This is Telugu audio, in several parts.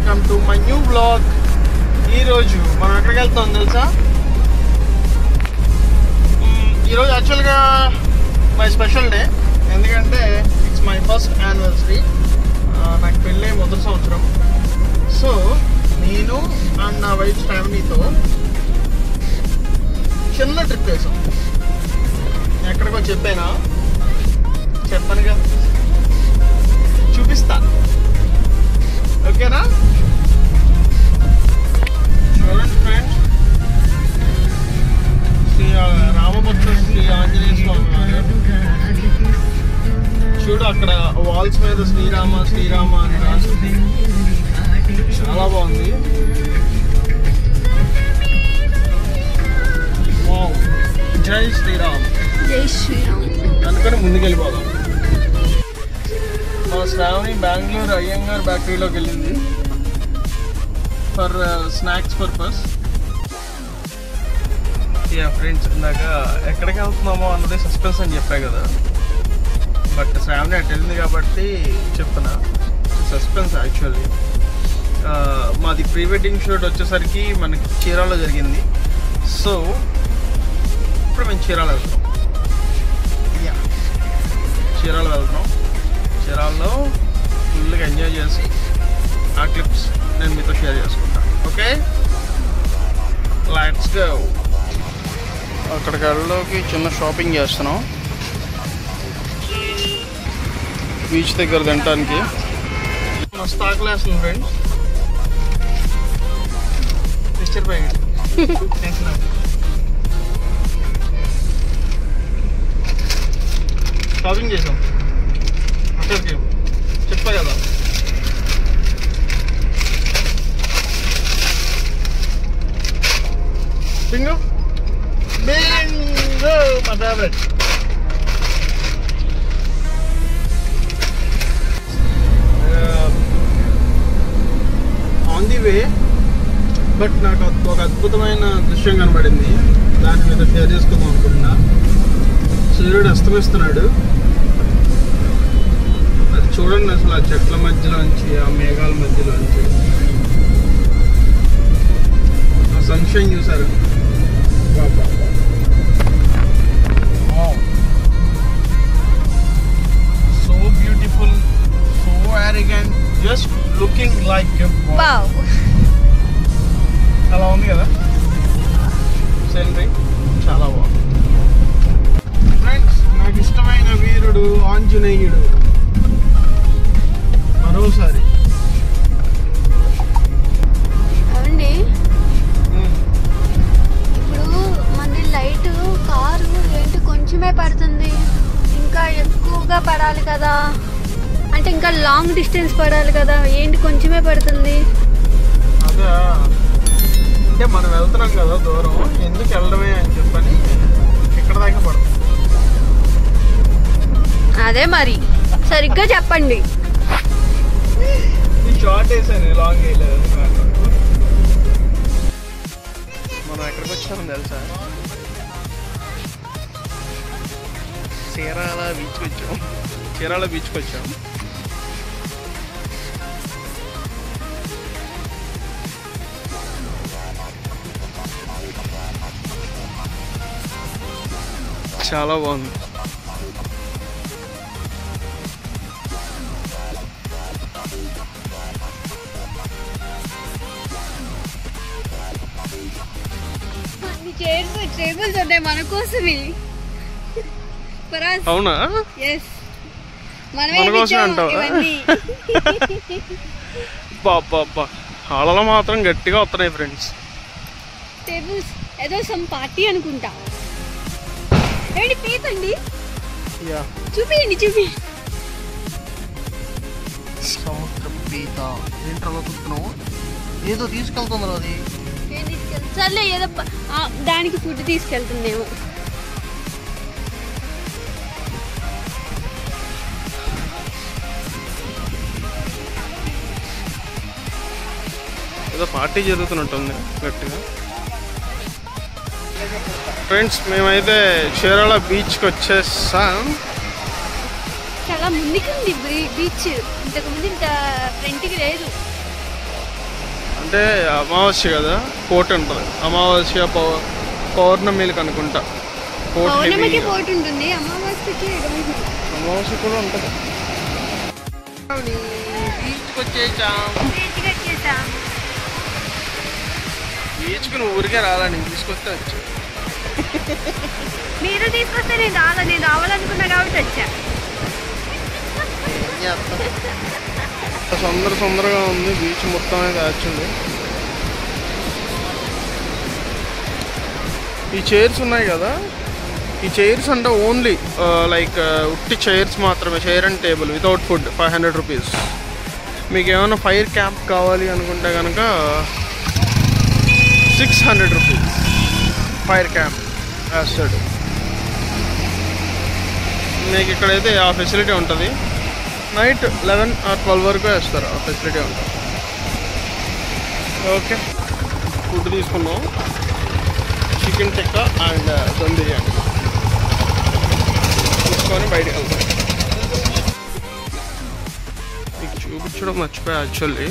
Welcome to my new blog. ఈరోజు మనం ఎక్కడికి వెళ్తాం తెలుసా? ఈరోజు యాక్చువల్గా మై స్పెషల్ డే, ఎందుకంటే ఇట్స్ మై ఫస్ట్ యానివర్సరీ. నాకు పెళ్ళి మొదటి సంవత్సరం. సో నేను అండ్ నా వైఫ్ ఫ్యామిలీతో చిన్న ట్రిప్ వేసాం. ఎక్కడికో చెప్పానుగా, చూపిస్తా. ఓకేనా? చూడండి ఫ్రెండ్స్, రామభద్ర శ్రీ ఆంజనేయ స్వామి. చూడు అక్కడ వాల్స్ మీద శ్రీరామ శ్రీరామ అని రాసింది. చాలా బాగుంది. వావ్, జై శ్రీరామ్. జై శ్రీరామ్. అందుకని ముందుకెళ్ళిపోదాం. మా శ్రావణి బెంగళూరు అయ్యంగార్ బేకరీలోకి వెళ్ళింది ఫర్ స్నాక్స్ పర్పస్. ఫ్రెండ్స్, ఇందాక ఎక్కడికి వెళ్తున్నామో అన్నది సస్పెన్స్ అని చెప్పా కదా, బట్ శ్రావణి అటు వెళ్ళింది కాబట్టి చెప్తున్నా. Suspense actually. మాది ప్రీ వెడ్డింగ్ షూట్ వచ్చేసరికి మనకి చీరాల్లో జరిగింది. సో ఇప్పుడు మేము చీరాల వెళ్తాం. చీరాలు వెళ్తున్నాం. చీరాల్లో ఫుల్గా ఎంజాయ్ చేసి ఆ క్లిప్స్ నేను మీతో షేర్ చేసుకుంటాను. Okay, let's go. అక్కడికి వెళ్ళలోకి చిన్న షాపింగ్ చేస్తున్నాం బీచ్ దగ్గర తినడానికి. మస్తు ఆకలేస్తుంది ఫ్రెండ్స్. మిస్టర్ ప్యాకెట్ షాపింగ్ చేసాం. అక్కడికి చెప్పా కదా. Bingo Bingo my favourite. On the way, but నాకు ఒక అద్భుతమైన దృశ్యం కనబడింది. దాని మీద షేర్ చేసుకుందాం అనుకుంటున్నా. సూర్యుడు అస్తమిస్తున్నాడు. అది చూడండి అసలు, ఆ చెట్ల మధ్యలోంచి, ఆ మేఘాల మధ్యలోంచి ఆ సన్షైన్ చూసారు. So beautiful, so arrogant, just looking like a wow. అలా ఉంది కదా సీనరీ, చాలా బాగుంది. ఫ్రెండ్స్, నాకు ఇష్టమైన వీరుడు ఆంజనేయుడు. మరోసారి అవండి, ఇప్పుడు మన లైట్ కారు ఏంటి కొంచెమే పడుతుంది, ఇంకా ఎక్కువగా పడాలి కదా, అంటే ఇంకా లాంగ్ డిస్టెన్స్ పడాలి కదా, ఏంటి కొంచెమే పడుతుంది? అదే, అంటే మనం వెళ్తున్నాం కదా దూరం, ఎందుకు వెళ్ళడమే అని చెప్పని ఇక్కడ దాకా పడుతుంది. అదే మరి సరిగ్గా చెప్పండి. షార్ట్ వేసాను, లాంగ్ వేయలేదు. మనం ఎక్కడికి వచ్చామో తెలుసా? చీరాల బీచ్కి వచ్చాం. చీరాల బీచ్కి వచ్చాం. చాలా బాగుంది. టేబుల్స్ ఉంటాయి మన కోసమే. అవునా? మన కోసం అంటావా? బాబా, హాలలో మాత్రం గట్టిగా వస్తున్నాయి ఫ్రెండ్స్. టేబుల్స్ ఏదో సమ్ పార్టీ అనుకుంటా. ఏంటి పీతండి? చూపియండి. సముద్ర పీత ఏంటో చూస్తున్నావు? ఏదో తీసుకెళ్తున్నారు. అది సర్లే, ఏదో దానికి ఫుడ్ తీసుకెళ్తుందేమో. ఏదో పార్టీ జరుగుతున్నట్టుంది గట్టిగా. ఫ్రెండ్స్, మేమైతే చీరాల బీచ్కి వచ్చేసాం. చాలా ముందుకుంది బీచ్, ఇంతకు ముందు ఇంత ఫ్రంట్కి లేదు. అంటే అమావాస్య కదా, పోటీ ఉంటుంది. అమావాస్య పౌర్ణమికి అనుకుంటా పౌర్ణమికి పోటీ ఉంటుంది, అమావాస్యకి అమావాస్య కూడా ఉంటుంది. బీచ్కి వచ్చేసాం. బీచ్కి నువ్వు ఊరికే రాలా, నేను తీసుకొస్తే వచ్చా. మీరు తీసుకొస్తే నేను రావాలనుకున్నా కాబట్టి వచ్చా. తొందరగా ఉంది బీచ్ మొత్తం అయితే. యాక్చువల్లీ ఈ చైర్స్ ఉన్నాయి కదా, ఈ చైర్స్ అంటే ఓన్లీ లైక్ ఉట్టి చైర్స్ మాత్రమే, chair and table without food 500 rupees. మీకు ఏమైనా ఫైర్ క్యాంప్ కావాలి అనుకుంటే కనుక 600 రూపీస్ ఫైర్ క్యాంప్ వేస్తాడు. మీకు ఇక్కడైతే ఆ ఫెసిలిటీ ఉంటుంది. నైట్ 11 or 12 వరకు వేస్తారు, ఆ ఫెసిలిటీ ఉంటుంది. ఓకే, ఫుడ్ తీసుకున్నాం. చికెన్ టిక్కా అండ్ దమ్ బిర్యానీ తీసుకొని బయటకు వెళ్తాం. మీకు చూపించడం మర్చిపోయా. యాక్చువల్లీ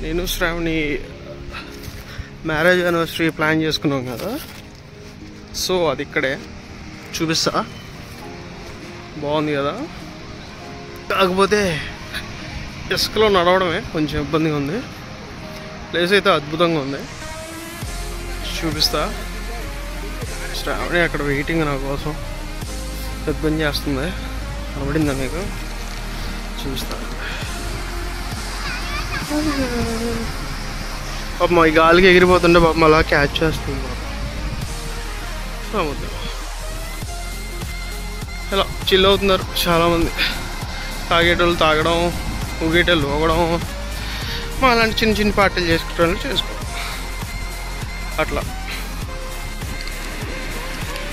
నేను శ్రావణి మ్యారేజ్ యానివర్సరీ ప్లాన్ చేసుకున్నాం కదా, సో అది ఇక్కడే చూపిస్తా. బాగుంది కదా, కాకపోతే ఇసుకలో నడవడమే కొంచెం ఇబ్బందిగా ఉంది. ప్లేస్ అయితే అద్భుతంగా ఉంది, చూపిస్తా. శ్రావణి అక్కడ వెయిటింగ్ నా కోసం, ఇబ్బంది చేస్తుంది. కనబడిందా మీకు? చూపిస్తా. పాపం ఈ గాలికి ఎగిరిపోతుంటే పాపం అలా క్యాచ్ చేస్తుంది. సముద్రం ఇలా చిల్ అవుతున్నారు చాలామంది. తాగేటోళ్ళు తాగడం, ఊగేటోళ్ళు ఊగడం, మా అలాంటి చిన్న చిన్న పార్టీలు చేసుకుంటే చేసుకోవడం అట్లా.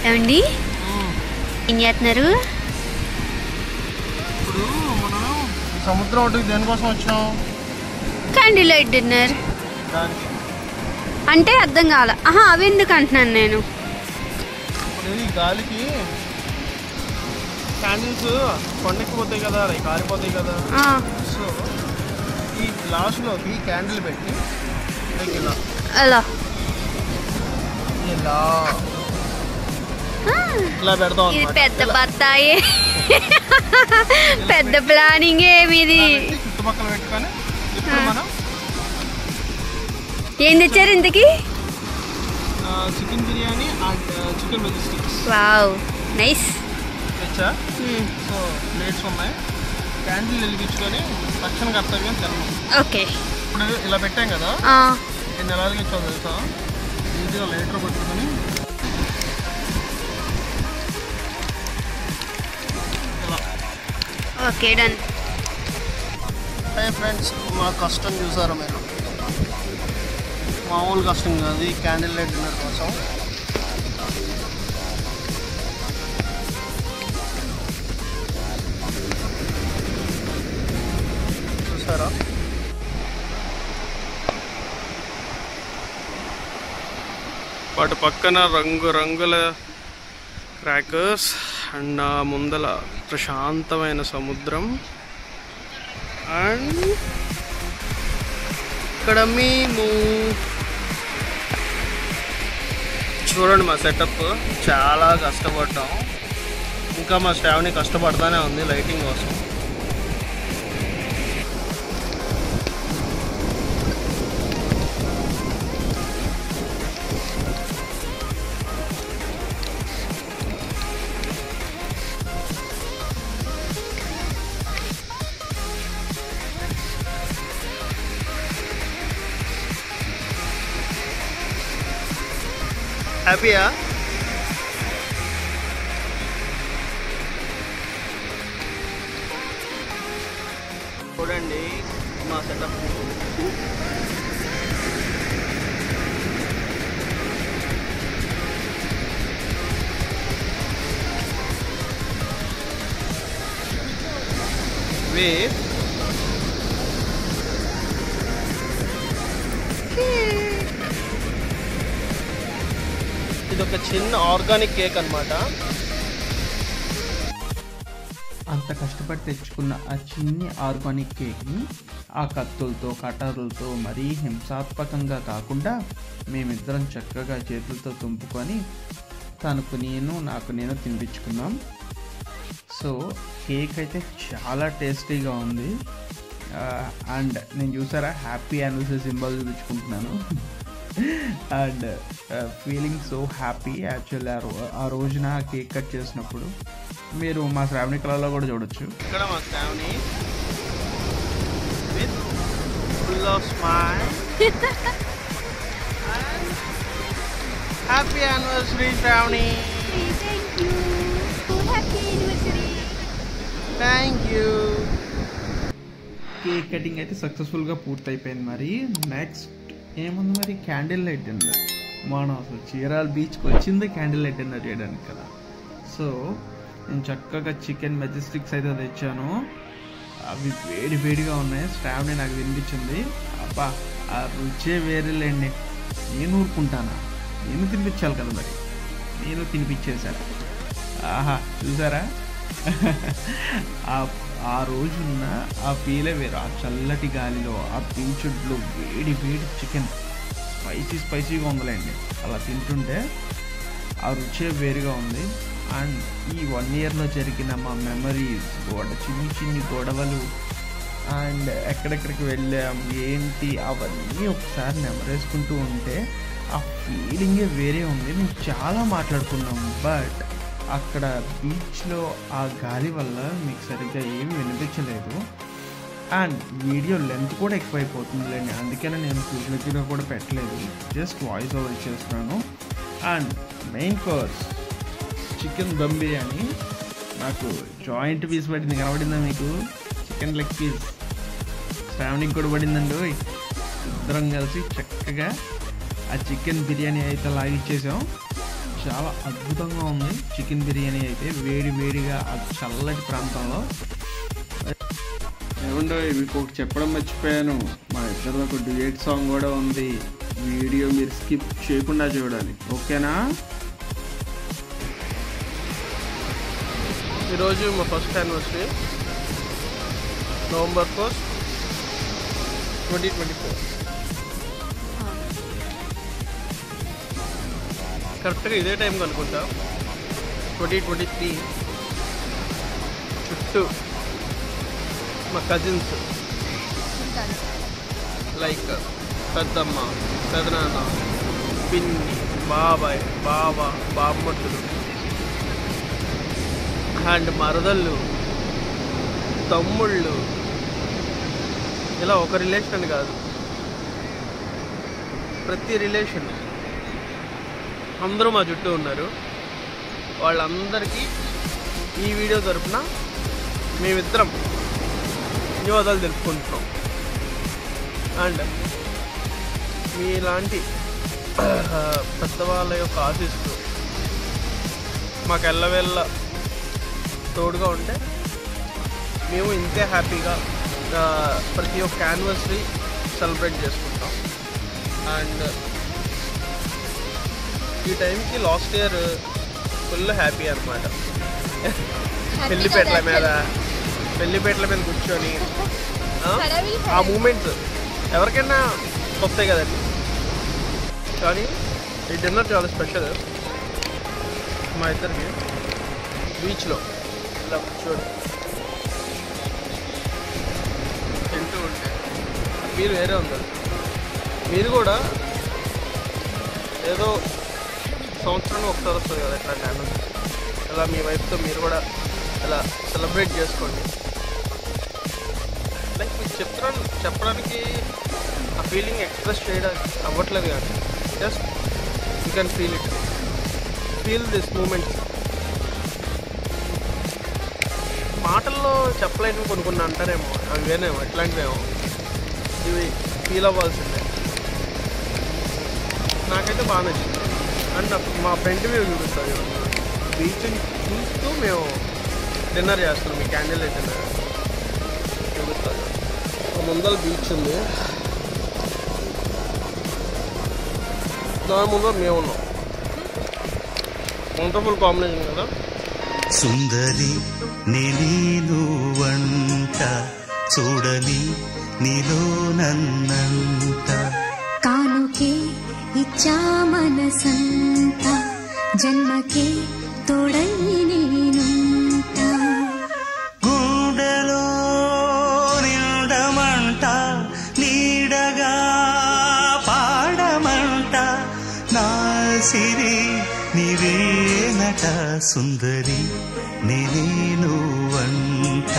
ఏమండి ఏం చేస్తున్నారు? ఇప్పుడు మనం సముద్రం ఒడ్డుకి దేనికోసం వచ్చాం? Candle light dinner. దానికి అంటే అర్థం కాల. అవి ఎందుకు అంటున్నాను నేను. ఇప్పుడు ఈ గాలికి క్యాండిల్స్ కొండెక్కిపోతాయి కదా, అవి కారిపోతాయి కదా. సో ఈ గ్లాసులోకి క్యాండిల్ పెట్టి ఇలా అలా ఇలా ఇలా పెడతాం. ఇది పెద్ద బత్తాయే, పెద్ద ప్లానింగ్ ఏమిది. చుట్టుపక్కల పెట్టుకొని ఇప్పుడు మనం ఏం తెచ్చారు ఇంతకి? Chicken biryani and chicken veg sticks. Wow, nice. తెచ్చా. సో ప్లేట్స్ ఉన్నాయి. క్యాండిల్ వెలిగించుకొని రక్షణ కర్తవ్యం తిన్నాం. ఓకే, ఇప్పుడు ఇలా పెట్టాం కదా, నేను ఎలా వెలిగించాలో తెలుసా? ఈజీగా లైటర్ పట్టుకొని ఇలా. Okay, done. హై ఫ్రెండ్స్, మా కష్టం చూసారా మీరు? మామూలు కష్టం కాదు ఈ క్యాండిల్ లైట్ డిన్నర్ కోసం. చూసారా? వాటి పక్కన రంగురంగుల క్రాకర్స్ అండ్ ముందల ప్రశాంతమైన సముద్రం. అండ్ ఇక్కడ మేము చూడండి మా సెటప్. చాలా కష్టపడ్డాం, ఇంకా మా శ్రావణి కష్టపడతానే ఉంది లైటింగ్ కోసం. హ్యాపీయా? చూడండి మా సెటప్. వేవ్ ఇది ఒక చిన్న ఆర్గానిక్ కేక్ అన్నమాట. అంత కష్టపడి తెచ్చుకున్న ఆ చిన్ని ఆర్గానిక్ కేక్ని ఆ కత్తులతో కట్టర్లతో మరీ హింసాత్మకంగా కాకుండా మేమిద్దరం చక్కగా చేతులతో తుంపుకొని తనకు నాకు నేను తినిపించుకున్నాం. సో కేక్ అయితే చాలా టేస్టీగా ఉంది. అండ్ నేను చూసారా హ్యాపీ యానివర్సరీ సింబల్ చూపించుకుంటున్నాను. And feeling so happy actually ఆ రోజున కేక్ కట్ చేసినప్పుడు. మీరు మా శ్రావణి కళలో కూడా చూడొచ్చు. ఇక్కడ మా Sravani with full of smile. Happy anniversary Sravani. Thank you. Cake cutting అయితే సక్సెస్ఫుల్గా పూర్తయిపోయింది. మరి నెక్స్ట్ ఏముంది, మరి క్యాండిల్ లైట్ డిన్నర్. మనం అసలు చీరాల బీచ్కి వచ్చిందే క్యాండిల్ లైట్ డిన్నర్ చేయడానికి కదా. సో నేను చక్కగా చికెన్ మెజెస్టిక్స్ అయితే తెచ్చాను. అవి వేడి వేడిగా ఉన్నాయి. శ్రావణి నాకు వినిపించింది. అబ్బా ఆ రుచే వేరేలేండి. నేను ఊరుకుంటానా, నేను తినిపించాలి కదా, మరి నేను తినిపించేశాను. ఆహా చూసారా, ఆ రోజున్న ఆ ఫీలే వేరు. ఆ చల్లటి గాలిలో ఆ బీచుడ్లో వేడి వేడి చికెన్ స్పైసీగా ఉందిలేండి. అలా తింటుంటే ఆ రుచే వేరుగా ఉంది. అండ్ ఈ 1 yearలో జరిగిన మా మెమరీస్, చిన్ని గొడవలు అండ్ ఎక్కడెక్కడికి వెళ్ళాం ఏంటి అవన్నీ ఒకసారి నెమరేసుకుంటూ ఉంటే ఆ ఫీలింగే వేరే ఉంది. మేము చాలా మాట్లాడుకున్నాం, బట్ అక్కడ బీచ్లో ఆ గాలి వల్ల మీకు సరిగ్గా ఏమి వినిపించలేదు. అండ్ వీడియో లెంత్ కూడా ఎక్కువైపోతుందిలేండి, అందుకనే నేను ఫుల్గా కూడా పెట్టలేదు, జస్ట్ వాయిస్ ఓవర్ ఇచ్చేస్తున్నాను. And main course chicken dum biryani. నాకు జాయింట్ పీస్ పడింది, కనబడిందా మీకు? చికెన్ లెగ్ పీస్ శ్రావణికి కూడా పడిందండి. ఇద్దరం కలిసి చక్కగా ఆ చికెన్ బిర్యానీ అయితే లాగిచ్చేసాం. చాలా అద్భుతంగా ఉంది చికెన్ బిర్యానీ అయితే, వేడి వేడిగా ఆ చల్లటి ప్రాంతంలో. ఏమండో మీకు ఒకటి చెప్పడం మర్చిపోయాను, మా ఇద్దరిలో ఒక డ్యూయట్ సాంగ్ కూడా ఉంది. వీడియో మీరు స్కిప్ చేయకుండా చూడాలి, ఓకేనా? ఈరోజు మా ఫస్ట్ యానివర్సరీ, November 1st, 2024. కరెక్ట్గా ఇదే టైంకి అనుకుంటా 2023 చుట్టూ మా కజిన్స్ లైక్ పెద్దమ్మ, పెదనాన్న, పిన్ని, బాబాయ్, బామ్మట్టులు అండ్ మరదళ్ళు, తమ్ముళ్ళు, ఇలా ఒక రిలేషన్ అని కాదు, ప్రతి రిలేషన్ అందరూ మా చుట్టూ ఉన్నారు. వాళ్ళందరికీ ఈ వీడియో తరపున మేమిద్దరం ధన్యవాదాలు తెలుపుకుంటున్నాం. అండ్ మీలాంటి పెద్దవాళ్ళ యొక్క ఆశీస్సులు మాకు ఎల్లవేళ్ళ తోడుగా ఉంటే మేము ఇంతే హ్యాపీగా ప్రతి ఒక్క యానివర్సరీ సెలబ్రేట్ చేసుకుంటాం. అండ్ ఈ టైంకి లాస్ట్ ఇయర్ ఫుల్ హ్యాపీ అనమాట. పెళ్లిపేటల మీద కూర్చొని ఆ మూమెంట్స్ ఎవరికైనా వస్తాయి కదండి. కానీ ఈ డిన్నర్ చాలా స్పెషల్. మా ఇద్దరికి బీచ్లో ఇలా కూర్చొని తింటూ ఉంటే మీరు వేరే ఉన్నారు. మీరు కూడా ఏదో సంవత్సరానికి ఒకసారి వస్తుంది కదా ఇట్లా యానివర్సరీ, ఇలా మీ వైఫ్తో మీరు కూడా ఇలా సెలబ్రేట్ చేసుకోండి. లైక్ మీకు చెప్పడానికి ఆ ఫీలింగ్ ఎక్స్ప్రెస్ చేయడానికి అవ్వట్లేదు, కానీ just you can feel this moments. మాటల్లో చెప్పలేని కొన్ని అంటారేమో, అవి వేనేమో, ఎట్లాంటివేమో, ఇవి ఫీల్ అవ్వాల్సిందే. నాకైతే బాగా నచ్చింది. అండ్ మా ఫ్రెండ్ వ్యూ చూపిస్తుంది, బీచ్ని చూస్తూ మేము డిన్నర్ చేస్తున్నాం. మీ క్యాండిల్ లైట్ డిన్నర్ చూపిస్తుంది. ముందర బీచ్ ఉంది, దాని ముందర మేము ఉన్నాం. వండర్ఫుల్ కాంబినేషన్ కదా. సుందరి నేను వంట చూడని నీలో నన్నంత కానుకే ఇచ్చా మనసంత జన్మకే తోడై నేనుంటా గుండెలో నిండమంట నీడగా పాడమంట నా సిరి నీవేనట సుందరి నేనే నువ్వంట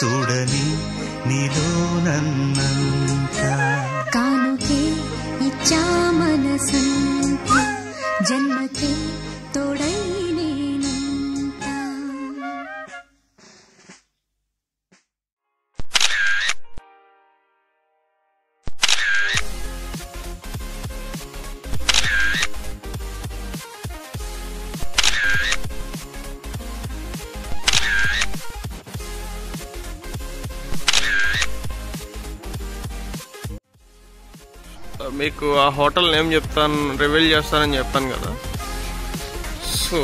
చూడని నీలో నన్నంత కానుకే ఇచ్చా మనసంత జన్మకే తోడై నేనుంటా మీకు ఆ హోటల్ నేమ్ చెప్తాను, రివీల్ చేస్తానని చెప్పాను కదా. So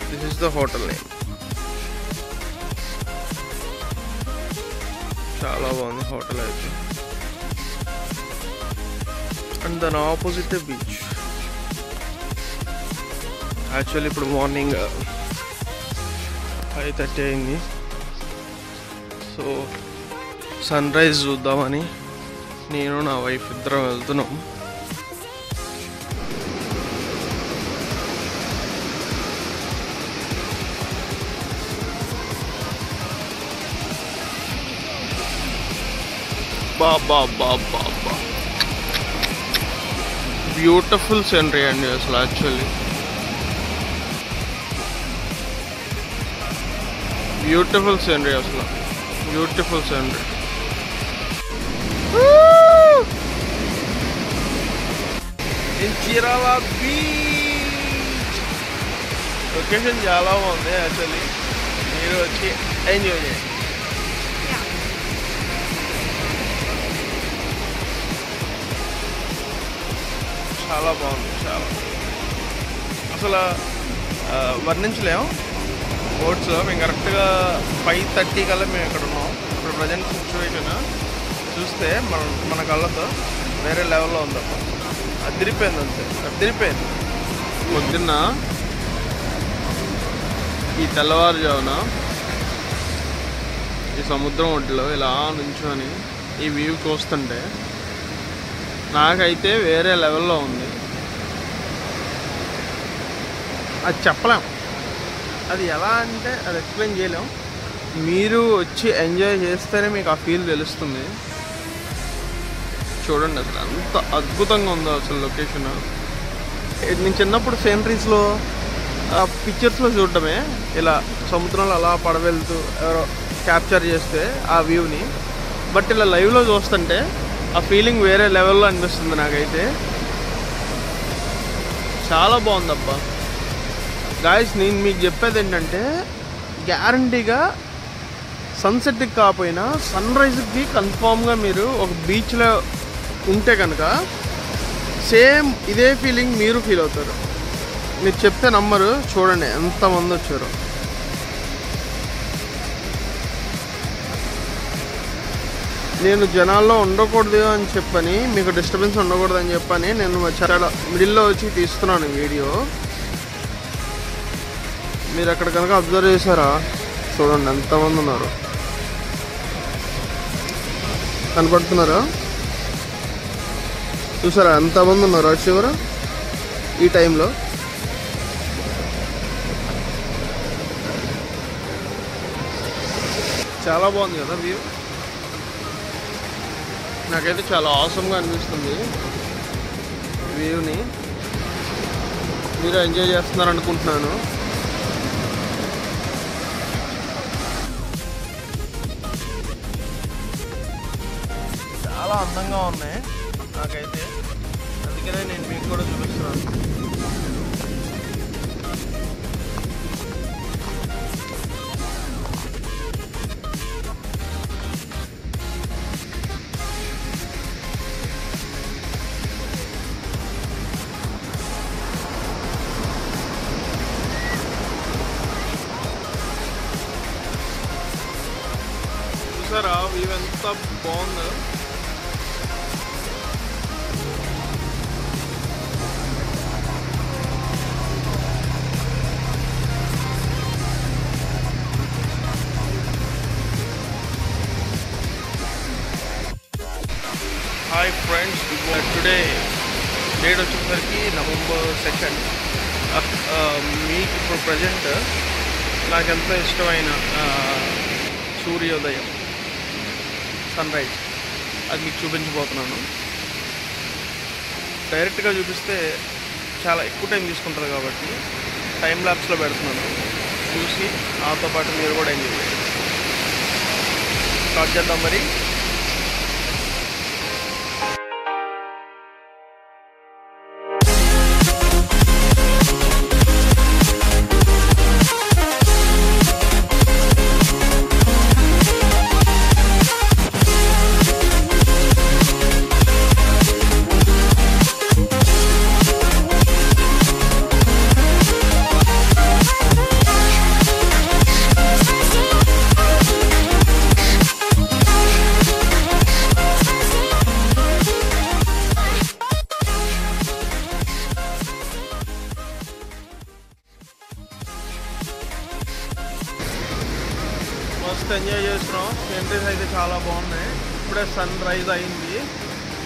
this is the hotel name. చాలా బాగుంది హోటల్ అయితే. అండ్ దాని ఆపోజిట్ బీచ్. యాక్చువల్లీ ఇప్పుడు మార్నింగ్ 5:30 అయింది. సో సన్ రైజ్ చూద్దామని నేను నా వైఫ్ ఇద్దరం వెళ్తున్నాం. బాబా బాబా బా బ్యూటిఫుల్ సీనరీ అండి అసలు. యాక్చువల్లీ బ్యూటిఫుల్ సీనరీ అసలు, beautiful scenery. Chirala beach location చాలా బాగుంది. యాక్చువల్లీ మీరు వచ్చి ఎంజాయ్ చేయండి. చాలా బాగుంది, చాలా అసలు వర్ణించలేము బోట్స్లో. మేము కరెక్ట్గా 5:30 కల్లా మేము ఇక్కడ ఉన్నాం. ఇప్పుడు ప్రజెంట్ సిచ్యువేషన్ చూస్తే మన కళ్ళతో వేరే లెవెల్లో ఉందప్ప. అదిరిపోయింది అంతే, అదిరిపోయింది. పొద్దున్న ఈ తెల్లవారుజామున ఈ సముద్రం ఒడ్డులో ఇలా నుంచొని ఈ వ్యూ చూస్తుంటే నాకైతే వేరే లెవెల్లో ఉంది. అది చెప్పలేం, అది ఎలా అంటే అది ఎక్స్ప్లెయిన్ చేయలేం. మీరు వచ్చి ఎంజాయ్ చేస్తేనే మీకు ఆ ఫీల్ తెలుస్తుంది. చూడండి అసలు అంత అద్భుతంగా ఉందో అసలు లొకేషన్. నేను చిన్నప్పుడు సీనరీస్లో పిక్చర్స్లో చూడటమే, ఇలా సముద్రంలో అలా పడవెళ్తూ ఎవరో క్యాప్చర్ చేస్తే ఆ వ్యూని. బట్ ఇలా లైవ్లో చూస్తుంటే ఆ ఫీలింగ్ వేరే లెవెల్లో అనిపిస్తుంది నాకైతే. చాలా బాగుందబ్బా. గాయస్ నేను మీకు చెప్పేది ఏంటంటే గ్యారంటీగా సన్సెట్కి కాకపోయినా సన్ రైజ్కి కన్ఫామ్గా మీరు ఒక బీచ్లో ఉంటే కనుక సేమ్ ఇదే ఫీలింగ్ మీరు ఫీల్ అవుతారు. మీరు చెప్తే నమ్మరు. చూడండి ఎంతమంది వచ్చారు. నేను జనాల్లో ఉండకూడదు అని చెప్పని, మీకు డిస్టర్బెన్స్ ఉండకూడదు అని చెప్పని నేను చాలా మిడిల్లో వచ్చి తీస్తున్నాను వీడియో. మీరు అక్కడ కనుక అబ్జర్వ్ చేశారా? చూడండి ఎంతమంది ఉన్నారు, కనపడుతున్నారా? చూసారా ఎంతమంది ఉన్నారు చివర ఈ టైంలో? చాలా బాగుంది కదా వ్యూ. నాకైతే చాలా ఆసమ్గా అనిపిస్తుంది వ్యూని. మీరు ఎంజాయ్ చేస్తున్నారు అనుకుంటున్నాను. చాలా అందంగా ఉన్నాయి నాకైతే, అందుకనే నేను మీకు కూడా చూపిస్తున్నాను. చూసారా వ్యూ ఎంత ఎంత బాగుందో. హాయ్ ఫ్రెండ్స్, టుడే డేట్ వచ్చేసరికి November 2nd. మీకు ఇప్పుడు ప్రజెంట్ నాకు ఎంతో ఇష్టమైన సూర్యోదయం, సన్ రైజ్, అది మీకు చూపించబోతున్నాను. డైరెక్ట్గా చూపిస్తే చాలా ఎక్కువ టైం తీసుకుంటుంది కాబట్టి టైం ల్యాప్స్లో పెడుతున్నాను. చూసి నాతో పాటు మీరు కూడా ఎంజాయ్ చేయండి. స్టార్ట్ చేద్దాం మరి. మస్తు ఎంజాయ్ చేస్తున్నాం. ఎంట్రీస్ అయితే చాలా బాగున్నాయి. ఇప్పుడే సన్ రైజ్ అయింది.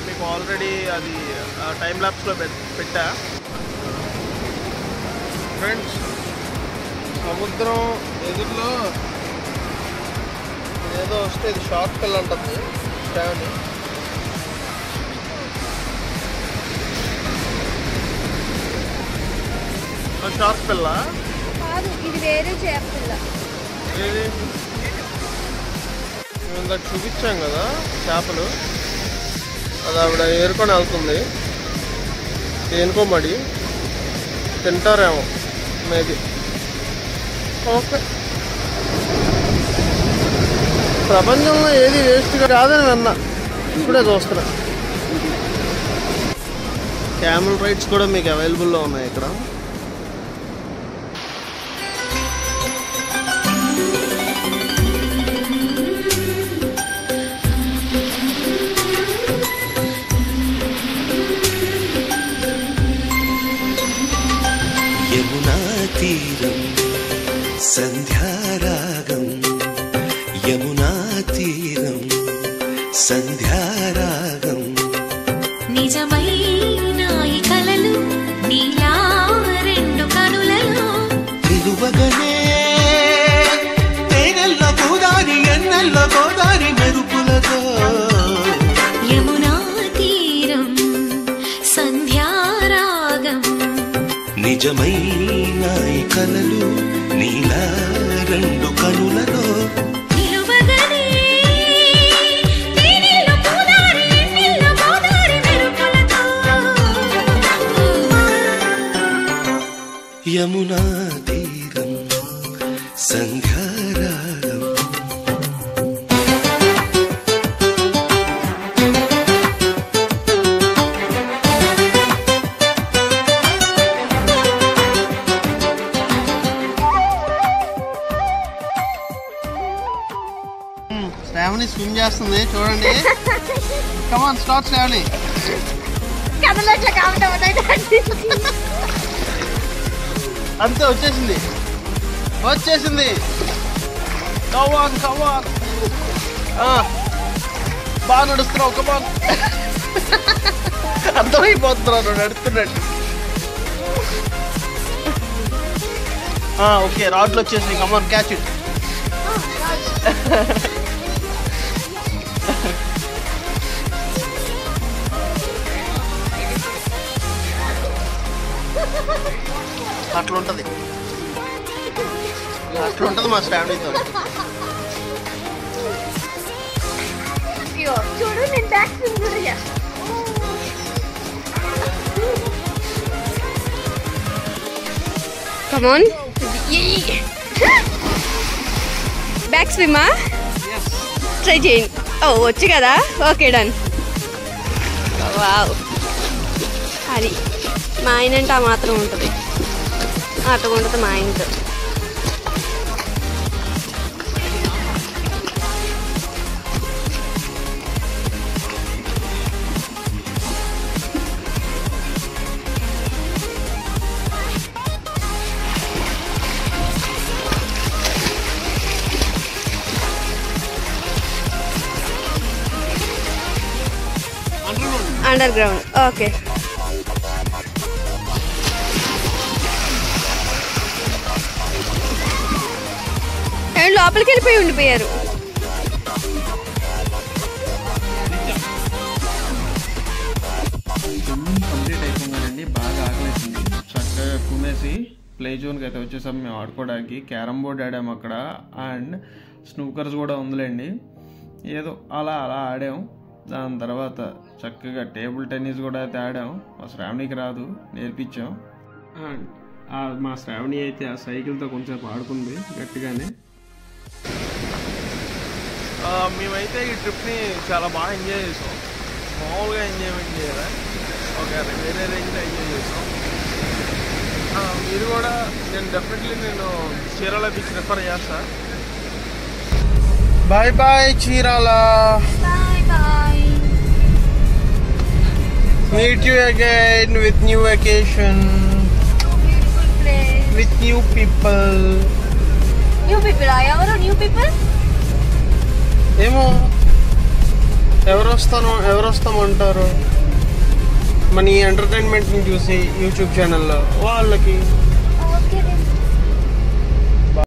మీకు ఆల్రెడీ అది టైం ల్యాప్స్లో పెట్టా. ఫ్రెండ్స్, సముద్రం ఎదురులో ఏదో వస్తే ఇది షార్క్ పిల్ల అంటుంది శ్రావణి. షార్క్ పిల్ల కాదు, ఇది వేరే చేప పిల్ల. ఏది ఇందాక చూపించాం కదా చేపలు, అది ఆవిడ ఏరుకొని వెళ్తుంది. ఏనుకోమడి తింటారేమో మేబీ. ఓకే, ప్రపంచంలో ఏది వేస్ట్గా కాదని విన్నా, ఇప్పుడే చూస్తున్నా. క్యామెల్ రైడ్స్ కూడా మీకు అవైలబుల్లో ఉన్నాయి ఇక్కడ. యమునా తీరం సంధ్యారాగం, యమునా తీరం సంధ్యారాగం. నిజమైన ఈ కలలు నీలా రెండు కనులలో తిరువగనే తేనెల్లో గోదారి, ఎన్నెల్లో గోదారి మెరుపులతో. యమునా తీరం సంధ్యారాగం. నిజమైన ఈ కలలు నీలా రెండు కనులలో. నిలువగనే తేనెల్లో గోదారి, ఎన్నెల్లో గోదారి మెరుపులతో. యమునా తీరం సంధ్యారాగం. శ్రావణి స్విమ్ చేస్తుంది చూడండి. Come on start Sravani. అంతే వచ్చేసింది. కమాన్ కమాన్, బాగా నడుస్తున్నావు. కమాన్, అర్థమైపోతున్నాను నడుస్తున్నట్టు. ఓకే, రాడ్లు వచ్చేసింది. Come on catch it. అట్లుంటది మా ఫ్యామిలీతో. చూడు, నేను బ్యాక్ స్విమ్ కూడా చేస్తా. Come on. బ్యాక్ స్విమ్మా ట్రై చేయండి. వచ్చు కదా. Okay, done. వావ్, అది మా ఆయన అంటే ఆ మాత్రం ఉంటుంది. అట్లా ఉంటుంది మా ఆయనతో. Under ground. ఓకే. లోపలికి వెళ్ళిపోయి ఉండిపోయారు. కంప్లీట్ అయిపోయిందండి. బాగా ఆకలేసింది. చక్కగా కుమ్మేసి ప్లే జోన్కి అయితే వచ్చేసాం మేము ఆడుకోవడానికి. క్యారమ్ బోర్డ్ ఆడాము అక్కడ, అండ్ స్నూకర్స్ కూడా ఉందిలేండి. ఏదో అలా ఆడాం. దాని తర్వాత చక్కగా టేబుల్ టెన్నిస్ కూడా అయితే ఆడాం. మా శ్రావణికి రాదు, నేర్పించాం. అండ్ మా శ్రావణి అయితే ఆ సైకిల్తో కొంచెం ఆడుకుంది గట్టిగానే. మేమైతే ఈ ట్రిప్ని చాలా బాగా ఎంజాయ్ చేసాం. మామూలుగా ఎంజాయ్మెంట్ చేయాలి, ఒక వేరే రేంజ్లో ఎంజాయ్ చేసాం. మీరు కూడా నేను చీరాల బీచ్ రిఫర్ చేస్తా. Bye bye Chirala. Bye bye. Meet you again with new vacation, beautiful place with new people. New people. ఎవరు న్యూ పీపుల్? ఏమో ఎవరు వస్తామంటారు మన ఈ ఎంటర్టైన్మెంట్ని చూసి యూట్యూబ్ ఛానల్లో వాళ్ళకి. ఓకే.